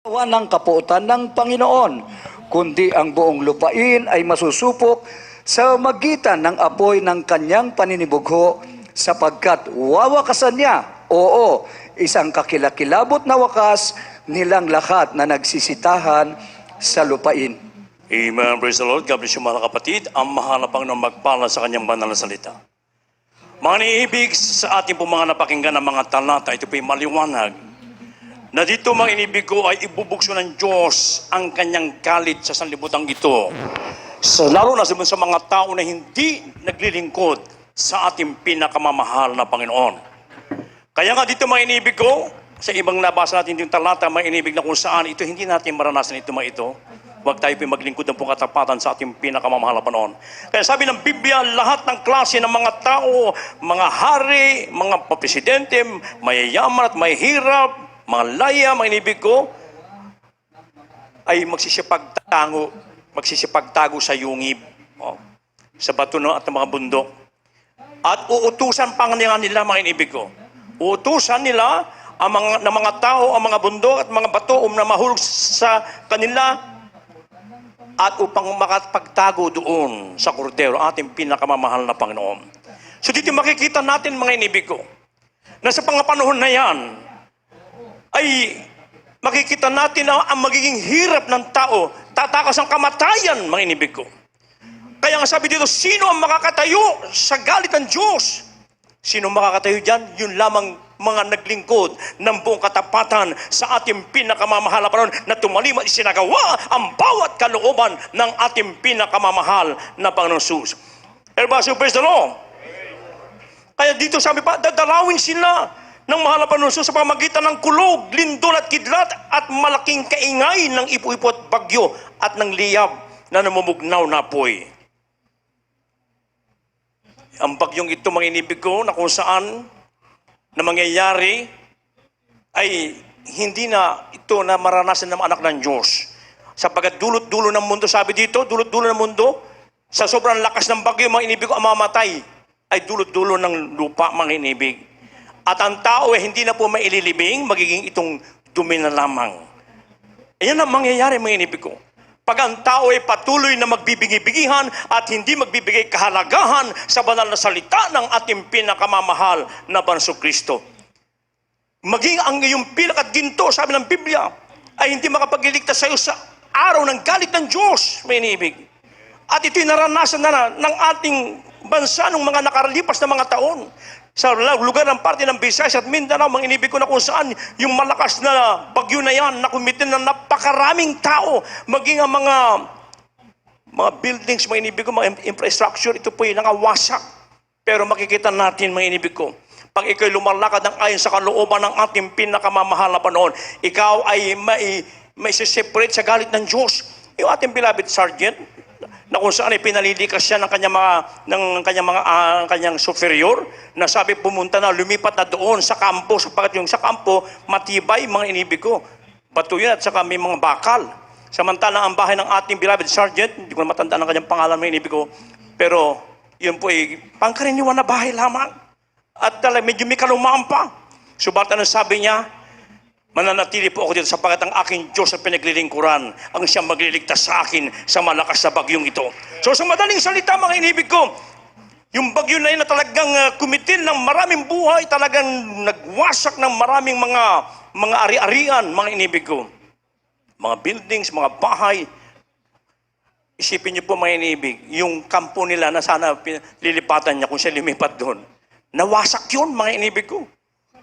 ng kapuotan ng Panginoon, kundi ang buong lupain ay masusupok sa magitan ng apoy ng kanyang paninibugho, sapagkat wawakasan niya, oo, isang kakilakilabot na wakas nilang lahat na nagsisitahan sa lupain. Amen. Praise the Lord. God bless you mga kapatid. Ang mahal na Panginoon magpala sa kanyang banal na salita. Mga niibig sa ating po mga napakinggan ng mga talata, ito po yung maliwanag na dito mga inibig ko ay ibubukso ng Diyos ang kanyang galit sa sanlibutan ito. Lalo na sa mga tao na hindi naglilingkod sa ating pinakamamahal na Panginoon. Kaya nga dito mga inibig ko, sa ibang nabasa natin yung talata, mga inibig na kung saan ito hindi natin maranasan ito mga ito. Huwag tayo po maglingkod ng pong katapatan sa ating pinakamamahal na Panginoon. Kaya sabi ng Biblia, lahat ng klase ng mga tao, mga hari, mga presidente, mayayaman at mahirap, mga laya, mga inibig ko, ay magsisipagtago sa yungib, sa bato at mga bundok. At uutusan pa nila mga inibig ko. Uutusan nila ang mga tao, ang mga bundok at mga bato na mahulog sa kanila at upang makapagtago doon sa kordero, ating pinakamamahal na Panginoon. So dito makikita natin mga inibig ko, na sa pangapanahon na yan, ay makikita natin na ang magiging hirap ng tao, tatakas ang kamatayan, mga inibig ko. Kaya nga sabi dito, sino ang makakatayo sa galit ng Diyos? Sino makakatayo dyan? Yun lamang mga naglingkod ng buong katapatan sa ating pinakamamahal na Panginoon na tumalim at isinagawa ang bawat kalooban ng ating pinakamamahal na Panginoon Jesus. Everybody praise the Lord. Kaya dito sabi pa, dadalawin sila ng mahal na Panginoon Jesus sa pamagitan ng kulog, lindol at kidlat at malaking kaingay ng ipo-ipo at bagyo at ng liyab na namumugnaw na apoy. Ang bagyong ito mga inibig ko na kung saan na mangyayari ay hindi na ito na maranasan ng anak ng Diyos. Sapagkat dulot-dulo ng mundo, sabi dito, dulot-dulo ng mundo, sa sobrang lakas ng bagyo, mga inibig ko, ang mamatay ay dulot-dulo ng lupa, mga inibig. At ang tao ay hindi na po maililibing, magiging itong dumi na lamang. Ayan ang mangyayari, mga inibig ko. Pag ang tao ay patuloy na magbibigay-bigihan at hindi magbibigay kahalagahan sa banal na salita ng ating pinakamamahal na Banso Kristo. Maging ang iyong pilak at ginto, sabi ng Biblia, ay hindi makapagliligtas sa iyo sa araw ng galit ng Diyos, may inibig. At ito'y naranasan na ng ating bansa ng mga nakaralipas na mga taon. Sa lugar ng parte ng Visayas at Mindanao, mga inibig ko na kung saan yung malakas na bagyo na yan, nakumitin na napakaraming tao, maging ang mga buildings, mga inibig ko, mga infrastructure, ito po yung nangawasak. Pero makikita natin, mga inibig ko, pag ikaw'y lumalakad ng ayon sa kalooban ng ating pinakamamahal na Panginoon, ikaw ay may separate sa galit ng Diyos. Yung ating beloved sergeant, na kung saan ay pinalilikas siya ng kanyang superior, na sabi pumunta na, lumipat na doon sa kampo, sapagkat yung sa kampo, matibay, mga inibig ko. Bato yun at saka may mga bakal. Samantala ang bahay ng ating beloved sergeant, hindi ko na matandaan ang kanyang pangalan, mga inibig ko, pero yun po ay pangkaraniwan na bahay lamang. At medyo may kalumaan pa. Subat ano sabi niya, mananatili po ako dito sapagkat ang aking Diyos ang pinaglilingkuran, ang siyang magliligtas sa akin sa malakas na bagyong ito. So sa madaling salita, mga inibig ko, yung bagyo na yun na talagang kumitil ng maraming buhay, talagang nagwasak ng maraming mga ari-arian, mga inibig ko. Mga buildings, mga bahay. Isipin niyo po mga inibig, yung kampo nila na sana lilipatan niya kung siya lumipat doon. Nawasak yun, mga inibig ko.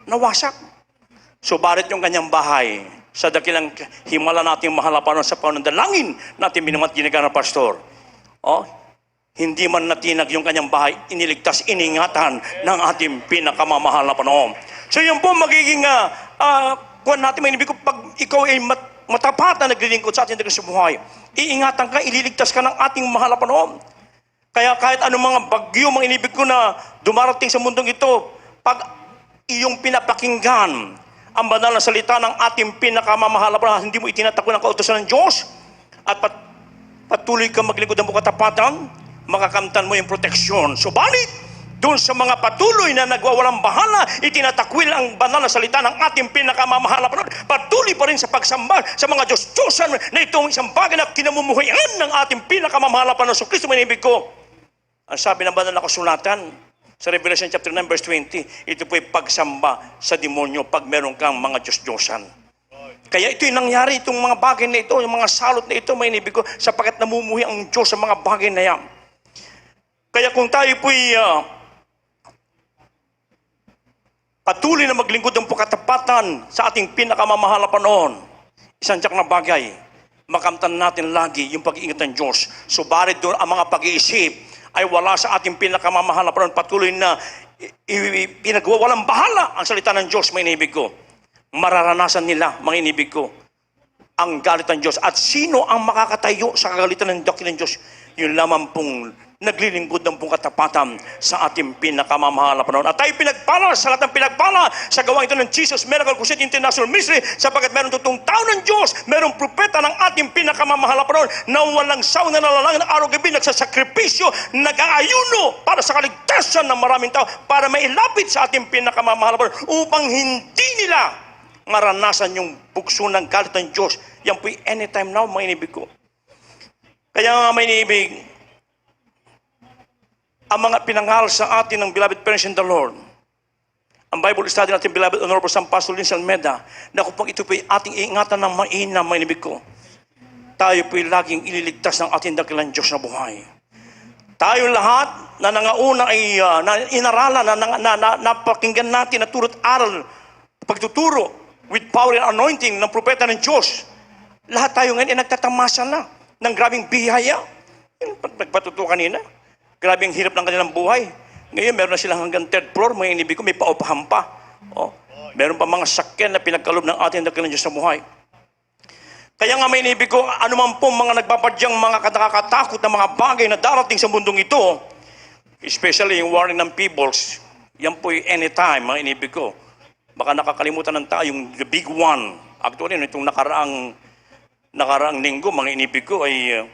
Nawasak. Subalit yung kanyang bahay, sa dakilang himala nating mahal na Panginoon sa panandalangin natin binumat ginagawa ng pastor. Hindi man natinag yung kanyang bahay, iniligtas, iningatan ng ating pinakamamahal na Panginoon. So yun po magiging kuwan natin, may inibig ko, pag ikaw ay matapat na naglilingkod sa ating sa buhay, iingatan ka, ililigtas ka ng ating mahal na Panginoon. Kaya kahit anong mga bagyo, mga inibig ko na dumarating sa mundong ito, pag iyong pinapakinggan ang banal na salita ng ating pinakamamahal na Panginoon, hindi mo itinatakbo ng kautusan ng Diyos, at patuloy ka maglingkod ng katapatan, makakamtan mo yung proteksyon. Subalit, Doon sa mga patuloy na nagwawalang bahala, itinatakwil ang banal na salita ng ating pinakamamahal na Panginoon. Patuloy pa rin sa pagsamba sa mga Diyos-Diyosan na itong isang bagay na kinamumuhayan ng ating pinakamamahal na Panginoon. So Kristo, manibig ko. Ang sabi ng banal na kasulatan sa Revelation chapter 9 verse 20, ito po'y pagsamba sa demonyo pag meron kang mga Diyos-Diyosan. Kaya ito'y nangyari, itong mga bagay na ito, yung mga salot na ito, manibig ko, sapagkat namumuhay ang Diyos sa mga bagay na yan. Kaya kung tayo po'y patuloy na maglingkod ng katapatan sa ating pinakamamahal na Panginoon, isang tiyak na bagay, makamtan natin lagi yung pag-iingat ng Diyos. Subalit doon ang mga pag-iisip ay wala sa ating pinakamamahal na Panginoon. Patuloy na pinagwawalang bahala ang salita ng Diyos, mga inibig ko. Mararanasan nila, mga inibig ko, ang galit ng Diyos. At sino ang makakatayo sa kagalitan ng dakil ng Diyos? Yun lamang pong naglilingkod ng pong katapatan sa ating pinakamamahal na Panginoon. At tayo pinagpala sa lahat ng pinagpala sa gawain ito ng Jesus Miracle Crusade International Ministry, sapagkat meron totoong tao ng Diyos, merong propeta ng ating pinakamamahal na Panginoon na walang sawang nanalangin ng araw-gabi, nagsasakripisyo, nag-aayuno para sa kaligtasan ng maraming tao, para mailapit sa ating pinakamamahal na Panginoon, upang hindi nila maranasan yung bugso ng galit ng Diyos. Yan po'y anytime now, mga inibig ko. Kaya nga, mga inibig, ang mga pinangal sa atin ng beloved parents in the Lord, ang Bible study natin, beloved Honorable San Pastor Lin Salmeda, na kung ito po'y ating ingatan ng mainam, mga inibig ko, tayo po'y laging ililigtas ng ating dakilang Diyos na buhay. Tayo lahat na nangauna ay inaralan, napakinggan natin na turot aral, pagtuturo with power and anointing ng propeta ng Diyos. Lahat tayo ngayon ay nagtatamasa na ng grabing biyaya. Nagpatuto kanina. Grabe ang hirap ng kanilang buhay. Ngayon, meron na silang hanggang third floor. Mga inibig ko, may paupahan pa. Oh, meron pa mga sakyan na pinagkalob ng ating dakilang Diyos sa buhay. Kaya nga, may inibig ko, anuman po mga nagpapadyang mga nakakatakot na mga bagay na darating sa mundong ito, especially yung warning ng peoples, yan po'y anytime, mga inibig ko. Baka nakakalimutan ng tao yung the big one. Actually, itong nakaraang linggo, mga inibig ko, ay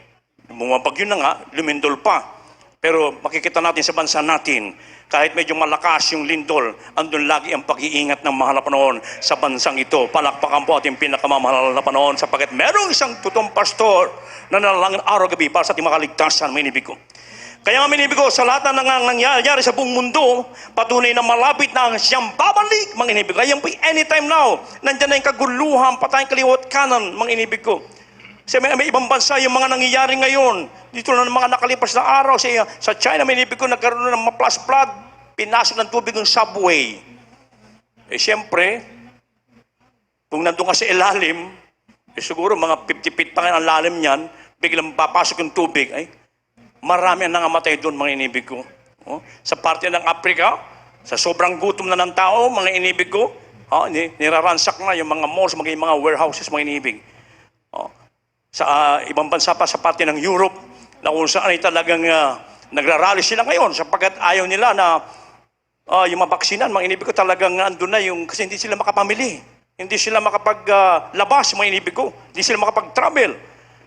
bumabagyo na nga, lumindol pa. Pero makikita natin sa bansa natin, kahit medyo malakas yung lindol, andun lagi ang pag-iingat ng mahal na Panginoon sa bansang ito. Palakpakan po ating pinakamamahal na Panginoon, sapagkat merong isang totoong pastor na nanalangin araw-gabi para sa ating makaligtasan, mga inibig ko. Kaya nga, mga inibig ko, sa lahat na nangyayari sa buong mundo, patunay na malapit na ang siyang babalik, mga inibig ko. Kaya po anytime now, nandyan na yung kaguluhan, patayang kaliwat kanan, mga inibig ko. Kasi may ibang bansa yung mga nangyayari ngayon. Dito na mga nakalipas na araw sa China, may inibig ko, nagkaroon ng flash flood, pinasok ng tubig ng subway. Eh siyempre, kung nandun ka sa ilalim, siguro mga 50 feet pa nga ang lalim niyan, biglang papasok yung tubig, ay marami ang nangamatay doon, mga inibig ko. Oh, sa parte ng Africa, sa sobrang gutom na ng tao, mga inibig ko, niraransak na yung mga malls, mga warehouses, mga inibig. Oh, sa ibang bansa pa, sa parte ng Europe, na kung saan ay talagang nagrarally sila ngayon sapagkat ayaw nila na yung mabaksinan, mga inibig ko, talagang andun na yung, kasi hindi sila makapamili, hindi sila makapaglabas, mga inibig ko, hindi sila makapag-travel.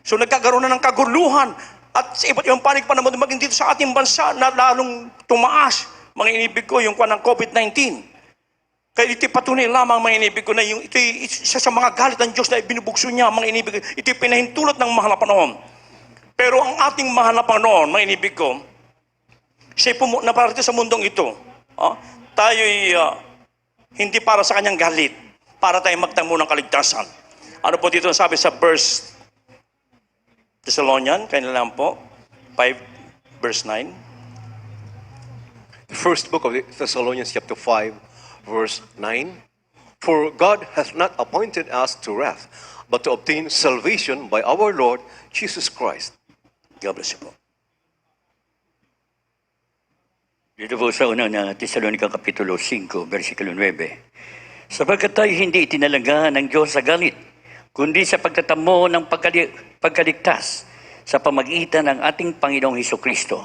So nagkakaroon na ng kaguluhan at sa iba't ibang panig pa naman maging dito sa ating bansa na lalong tumaas, mga inibig ko, yung ng COVID-19. Kaya ito'y patunay lamang, mga inibig ko, na yung ito'y isa sa mga galit ng Diyos na binubukso niya, mga inibig ko. Ito'y pinahintulot ng mahal na Panginoon. Pero ang ating mahal na Panginoon, mga inibig ko, siya'y naparito sa mundong ito. Tayo'y hindi para sa kanyang galit, para tayo magtamo ng kaligtasan. Ano po dito sabi sa verse Thessalonian, kanya lang po, 5 verse 9. The first book of Thessalonians chapter 5, verse 9. For God hath not appointed us to wrath, but to obtain salvation by our Lord Jesus Christ. God bless you po. Dito po sa unang na Tesalonica Kapitulo 5, versikulo 9. Sapagkat tayo hindi itinalaga ng Diyos sa galit, kundi sa pagtatamo ng pagkaligtas sa pamagitan ng ating Panginoong Hesukristo.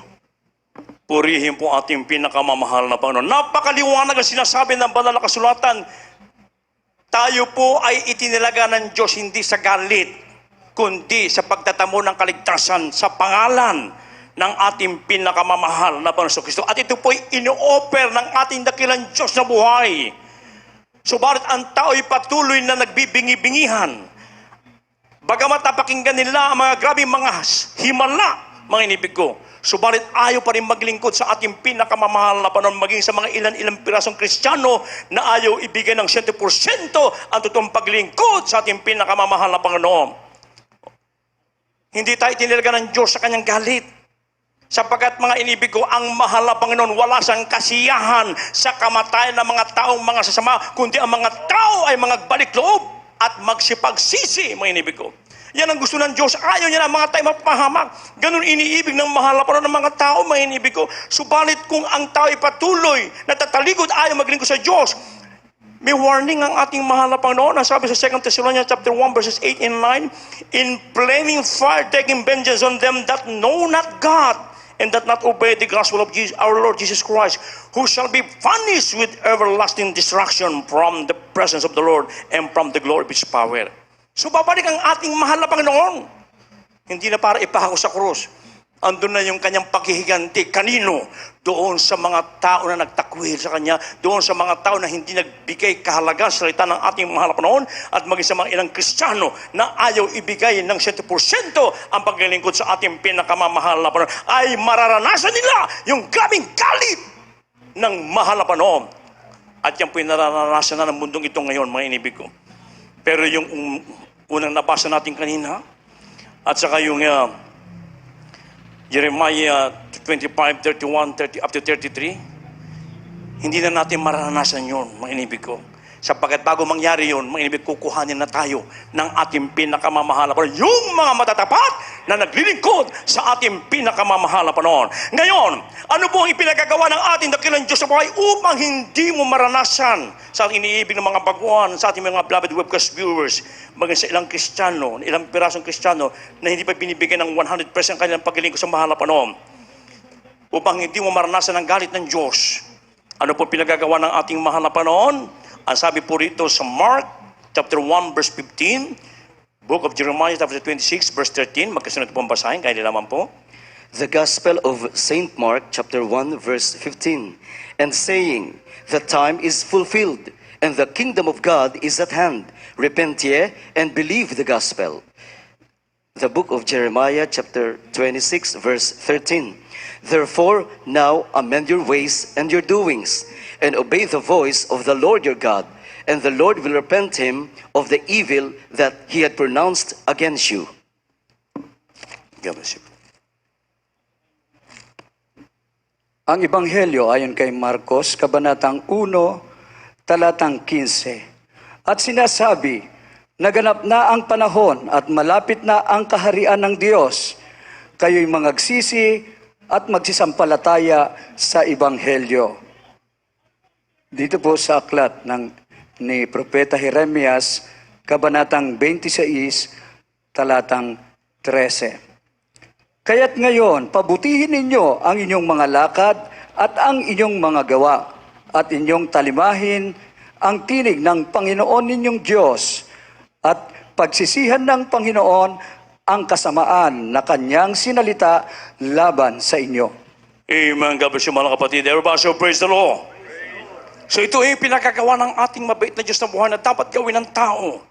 Purihin po ating pinakamamahal na Panginoon. Napakaliwanag ang sinasabi ng banal na kasulatan. Tayo po ay itinilaga ng Diyos hindi sa galit, kundi sa pagtatamo ng kaligtasan sa pangalan ng ating pinakamamahal na Panginoon Kristo. At ito po'y ino-offer ng ating dakilang Diyos na buhay. Subalit ang tao'y patuloy na nagbibingi-bingihan. Bagamat napakinggan nila ang mga grabing mga himala, mga inibig ko, subalit ayaw pa rin maglingkod sa ating pinakamamahal na Panginoon, maging sa mga ilan-ilang pirasong Kristiyano na ayaw ibigay ng 100% ang totoong paglingkod sa ating pinakamamahal na Panginoon. Hindi tayo tinilaga ng Diyos sa kanyang galit. Sapagkat mga inibig ko, ang mahal na Panginoon, wala siyang kasiyahan sa kamatayan ng mga taong mga sasama, kundi ang mga tao ay mga balik loob at magsipagsisi, mga inibig ko. Yan ang gusto ng Diyos. Ayaw niya na mga tayo mapahamak. Ganun iniibig ng mahal na Panginoon ng mga tao, mga inibig ko. Subalit kung ang tao ay patuloy, natatalikod, ayaw maglingkod sa Diyos, may warning ang ating mahal na Panginoon. Ang sabi sa 2 Thessalonians chapter 1 verses 8 and 9, in flaming fire taking vengeance on them that know not God and that not obey the gospel of Jesus, our Lord Jesus Christ, who shall be punished with everlasting destruction from the presence of the Lord and from the glory of His power. So babalik ang ating mahal na Panginoon. Hindi na para ipahako sa krus. Andun na yung kanyang paghihiganti. Kanino? Doon sa mga tao na nagtakwil sa kanya, doon sa mga tao na hindi nagbigay kahalaga sa salita ng ating mahal na Panginoon, at maging sa mga ilang Kristiyano na ayaw ibigay ng 100% ang paglilingkod sa ating pinakamamahal na Panginoon, ay mararanasan nila yung grabing galit ng mahal na Panginoon. At yan po yung nararanasan na ng mundong ito ngayon, mga inibig ko. Pero yung unang nabasa natin kanina, at saka yung Jeremiah 25, 31, 30, up to 33, hindi na natin mararanasan yun, mga inibig ko. Sapagkat bago mangyari yun, mga inibig, kukuhanin na tayo ng ating pinakamamahal na Panginoon. Yung mga matatapat na naglilingkod sa ating pinakamamahal na Panginoon. Ngayon, ano po ang ipinagagawa ng ating dakilang Diyos sa buhay upang hindi mo maranasan sa iniibig ng mga baguhan, sa ating mga beloved webcast viewers, maging sa ilang Kristiyano, ilang pirasong Kristiyano na hindi pa binibigyan ng 100% kanilang paglilingkod sa mahal na Panginoon. Upang hindi mo maranasan ang galit ng Diyos. Ano po pinagagawa ng ating mahal na Panginoon? Ang sabi po rito sa Mark chapter 1 verse 15, Book of Jeremiah chapter 26 verse 13, magkasunod po ang basahin, kaya nilaman po. The Gospel of Saint Mark chapter 1 verse 15, and saying, the time is fulfilled, and the kingdom of God is at hand. Repent ye, and believe the gospel. The book of Jeremiah chapter 26 verse 13, therefore now amend your ways and your doings, and obey the voice of the Lord your God, and the Lord will repent him of the evil that he had pronounced against you. God bless you. Ang Ebanghelyo ayon kay Marcos, Kabanatang 1, Talatang 15. At sinasabi, naganap na ang panahon at malapit na ang kaharian ng Diyos. Kayo'y mangagsisi at magsisampalataya sa Ebanghelyo. Dito po sa aklat ni Propeta Jeremias, Kabanatang 26, Talatang 13. Kaya't ngayon, pabutihin ninyo ang inyong mga lakad at ang inyong mga gawa, at inyong talimahin ang tinig ng Panginoon ninyong Diyos, at pagsisihan ng Panginoon ang kasamaan na kanyang sinalita laban sa inyo. Amen. God bless you, mga kapatid. Everybody so praise the Lord. So ito ay pinagkagawa ng ating mabait na Diyos na buhay na dapat gawin ng tao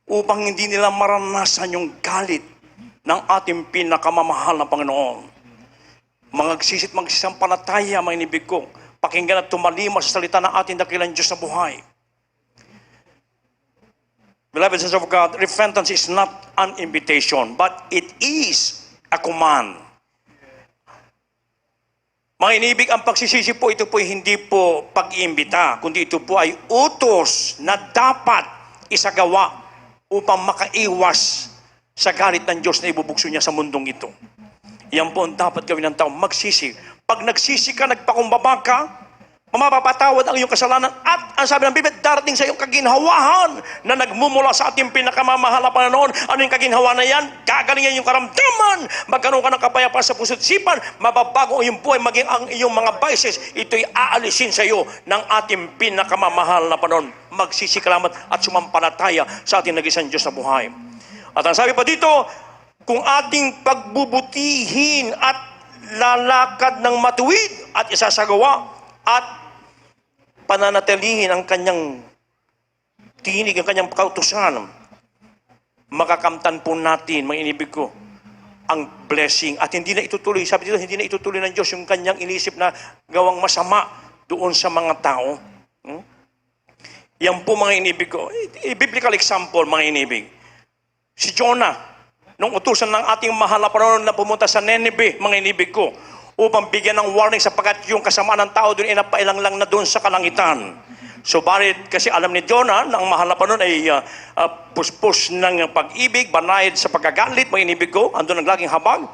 upang hindi nila maranasan yung galit ng ating pinakamamahal na Panginoon. Magsisit magsisampalataya, mga inibig ko, pakinggan at tumalima sa salita ng ating dakilang Diyos na buhay. Beloved sons of God, repentance is not an invitation, but it is a command. Mga inibig, ang pagsisisi po, ito po hindi po pag-iimbita, kundi ito po ay utos na dapat isagawa upang makaiwas sa galit ng Diyos na ibubugso niya sa mundong ito. Yan po ang dapat gawin ng tao, magsisi. Pag nagsisi ka, nagpakumbaba ka, mamapapatawad ang iyong kasalanan, at ang sabi ng Biblia, darating sa iyong kaginhawahan na nagmumula sa ating pinakamamahal na Panginoon. Ano yung kaginhawa na yan? Gagalingan yung karamdaman, magkaroon ka ng kapayapaan sa puso't isipan, mababago ang iyong buhay, maging ang iyong mga vices, ito'y aalisin sa iyo ng ating pinakamamahal na Panginoon. Magsisikalamat at sumampalataya sa ating nag-isang Diyos na buhay. At ang sabi pa dito, kung ating pagbubutihin at lalakad ng matuwid at isasagawa at pananatilihin ang kanyang tinig, ang kanyang kautusan, makakamtan po natin, mga inibig ko, ang blessing at hindi na itutuloy. Sabi dito, hindi na itutuloy ng Diyos yung kanyang inisip na gawang masama doon sa mga tao. Yan po mga inibig ko. Biblical example, mga inibig. Si Jonah, nung utusan ng ating mahal na Panginoon na pumunta sa Nineveh, mga inibig ko, upang bigyan ng warning sapagkat yung kasamaan ng tao doon ay napailang lang na doon sa kalangitan. Subalit, kasi alam ni Jonah na ang mahal na Panginoon ay puspos ng pag-ibig, banayad sa pagkagalit, mga inibig ko, andun ang laging habag.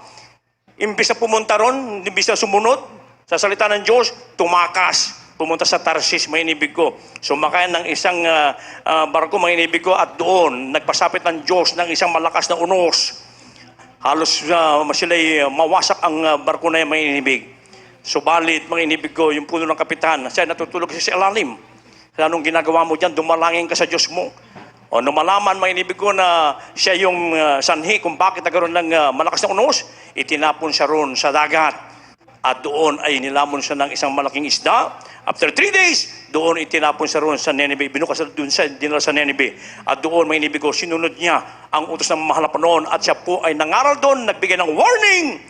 Imbis na pumunta ron, imbis na sumunod sa salita ng Diyos, tumakas. Pumunta sa Tarsis, mga inibig ko. Sumakay ng isang barko, mga inibig ko, at doon, nagpasapit ng Diyos ng isang malakas na unos. Halos sila'y mawasak ang barko na yung mga inibig. Subalit, mga inibig ko, yung puno ng kapitan, siya natutulog siya sa ilalim. Anong ginagawa mo dyan? Dumalangin ka sa Diyos mo. O nung malaman, mga inibig ko, na siya yung sanhi kung bakit nagkaroon ng malakas na unos, itinapon siya roon sa dagat. At doon ay nilamon siya ng isang malaking isda. After 3 days, doon itinapon siya roon sa Nineveh. Binukas doon siya, dinala sa Nineveh. At doon, mga inibig ko, sinunod niya ang utos ng mahal na Panginoon. At siya po ay nangaral doon, nagbigay ng warning.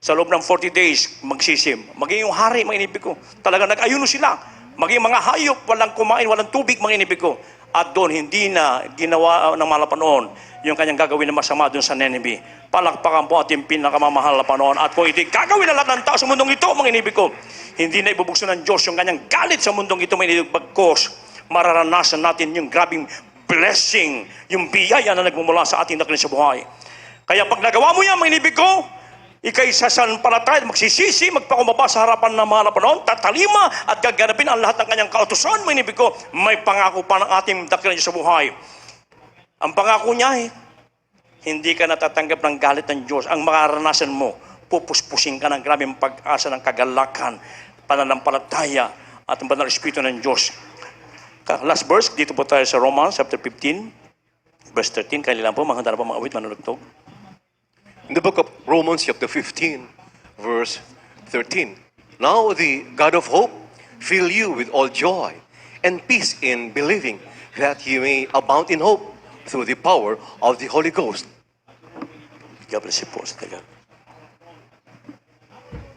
Sa loob ng 40 days, magsisim. Maging yung hari, mga inibig ko. Talaga nag-ayuno sila. Maging mga hayop, walang kumain, walang tubig, mga inibig ko. At doon, hindi na ginawa ng mahal na Panginoon yung kanyang gagawin na masama doon sa Nineveh. Palakpakan po ating pinakamamahal na Panginoon. At kung hindi gagawin na lahat ng tao sa mundong ito, mga inibig ko, hindi na ibubukso ng Diyos yung kanyang galit sa mundong ito, mga inibig, bagkos mararanasan natin yung grabing blessing, yung biyaya na nagmumula sa ating dakilang sa buhay. Kaya pag nagawa mo yan, mga inibig ko, ikay sasampalataya, magsisisi, magpakumbaba sa harapan ng mga Panginoon, tatalima at gaganapin ang lahat ng kanyang kautusan, mga inibig ko, may pangako pa ng ating dakilang sa buhay. Ang pangako niya hindi ka natatanggap ng galit ng Diyos. Ang makaranasan mo, pupuspusin ka ng grabing pag-asa ng kagalakan, pananampalataya at ang banal espiritu ng Diyos. Last verse, dito po tayo sa Romans chapter 15, verse 13. Kailan po, mga handa na po mga awit, manunugtog. In the book of Romans chapter 15, verse 13. Now the God of hope fill you with all joy and peace in believing, that you may abound in hope through the power of the Holy Ghost. God bless you po sa tagal.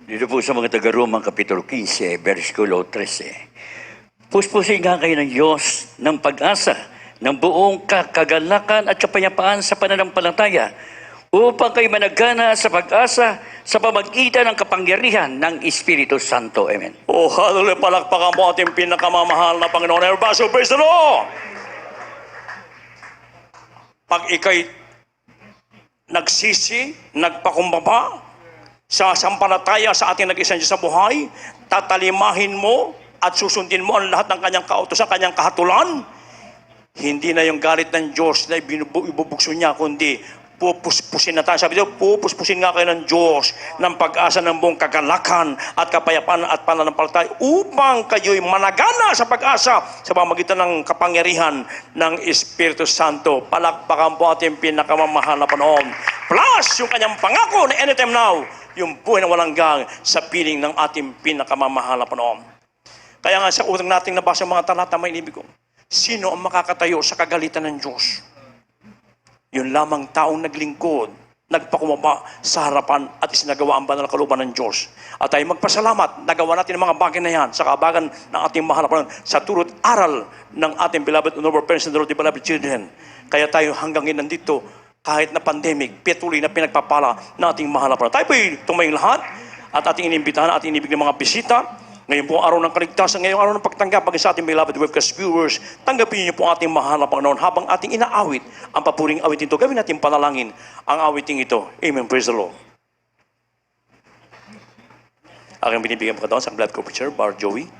Dito po sa mga taga-Roma, Kapitulo 15, versikulo 13. Puspusin nga kayo ng Diyos ng pag-asa, ng buong kagalakan at kapayapaan sa pananampalataya, upang kayo managana sa pag-asa sa pamagitan ng kapangyarihan ng Espiritu Santo. Amen. Oh, hallelujah, palakpakan po ating pinakamamahal na Panginoon. Everybody, so praise the Lord! Pag ikay nagsisi, nagpakumbaba sa sampalataya sa ating nag-isang Diyos sa buhay, tatalimahin mo at susundin mo ang lahat ng kanyang kautusan, kanyang kahatulan, hindi na yung galit ng Diyos na ibubukso niya, kundi pupuspusin na tayo. Sabi dito, pupuspusin nga kayo ng Diyos ng pag-asa ng buong kagalakan at kapayapaan at pananampalataya upang kayo'y managana sa pag-asa sa pamamagitan ng kapangyarihan ng Espiritu Santo. Palakpakan po ating pinakamamahal na Panginoon. Plus, yung kanyang pangako na anytime now, yung buhay na walang gang sa piling ng ating pinakamamahal na Panginoon. Kaya nga sa unang nating nabasa mga talata, may inibig ko, sino ang makakatayo sa kagalitan ng Diyos? Yun lamang taong naglingkod, nagpakumaba sa harapan at isinagawa ang banal na kalooban ng Diyos. At tayo magpasalamat, nagawa natin ang mga bagay na yan sa kabagan ng ating mahal na Panginoon, sa turut aral ng ating beloved honorable parents and the beloved children. Kaya tayo hanggang ngayon nandito, kahit na pandemic, patuloy na pinagpapala ng ating mahal na Panginoon. Tayo po'y tumayong lahat at ating inimbitahan, ating inibig ng mga bisita. Ngayon po araw ng kaligtasan, ngayong araw ng pagtanggap pag sa ating beloved webcast viewers, tanggapin niyo po ating mahal na Panginoon habang ating inaawit ang papuring awitin ito. Gawin natin panalangin ang awiting ito. Amen. Praise the Lord. Aking binibigyan po sa blood co-preacher, Bar Joey.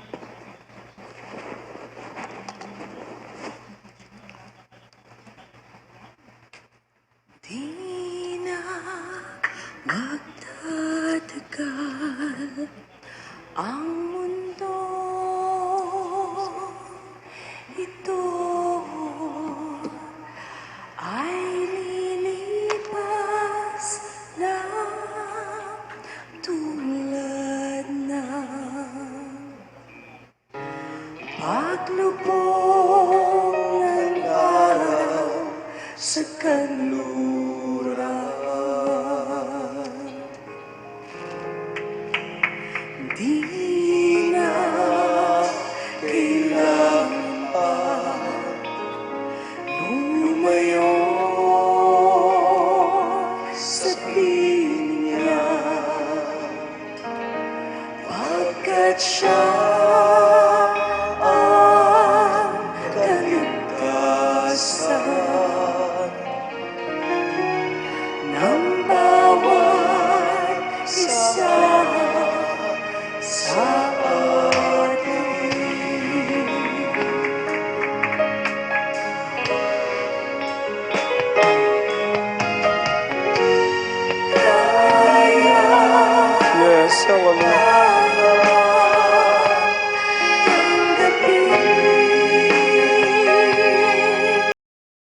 Di na magtatagal ang mundo ito ay lilipas lubong ng araw sa kanluran. Di na kailangan pa lumayo sa piling niya, pagkat siya ang kaligtasan ng bawat isa sa atin. Yes, hallelujah.